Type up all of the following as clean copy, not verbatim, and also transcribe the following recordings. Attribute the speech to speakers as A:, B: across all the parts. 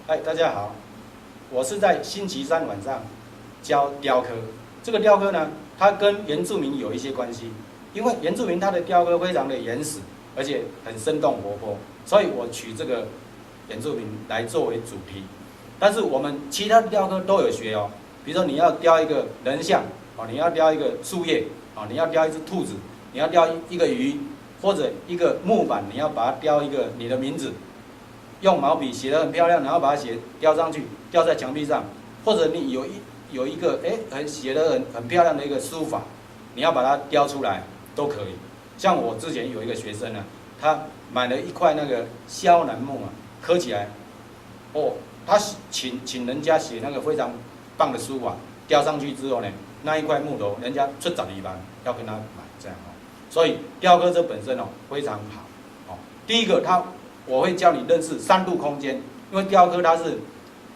A: 嗨，大家好，我是在星期三晚上教雕刻。这个雕刻呢，它跟原住民有一些关系，因为原住民它的雕刻非常的原始，而且很生动活泼，所以我取这个原住民来作为主题。但是我们其他的雕刻都有学哦，比如说你要雕一个人像哦，你要雕一个树叶哦，你要雕一只兔子，你要雕一个鱼，或者一个木板，你要把它雕一个你的名字。用毛笔写得很漂亮，然后把它雕上去，雕在墙壁上，或者你有一个写得很漂亮的一个书法，你要把它雕出来都可以。像我之前有一个学生呢，他买了一块那个肖楠木啊，刻起来，哦，他请人家写那个非常棒的书法，雕上去之后呢，那一块木头人家出12万要跟他买这样哦。所以雕刻这本身哦非常好哦。第一个我会教你认识3度空间，因为雕刻它是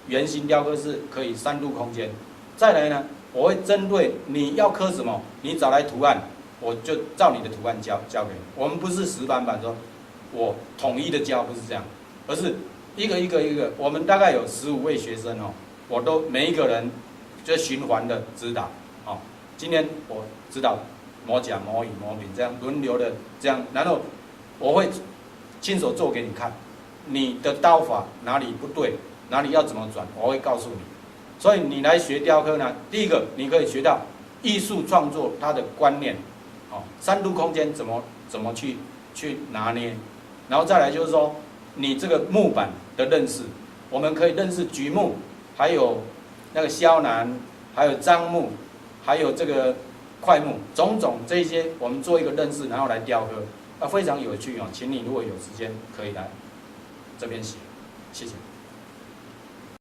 A: 圆形雕刻是可以3度空间。再来呢，我会针对你要刻什么，你找来图案，我就照你的图案教给你。我们不是死板板说，我统一的教，不是这样，而是一个，我们大概有15位学生哦，我都每一个人就循环的指导哦。今天我指导磨甲、磨乙、磨丙这样轮流的这样，然后我会亲手做给你看，你的刀法哪里不对，哪里要怎么转，我会告诉你。所以你来学雕刻呢，第一个你可以学到艺术创作它的观念，哦，3度空间怎么去拿捏，然后再来就是说你这个木板的认识，我们可以认识榉木，还有那个肖楠，还有樟木，还有这个块木，种种这些我们做一个认识，然后来雕刻。非常有趣哦，请你如果有时间可以来这边写，谢谢。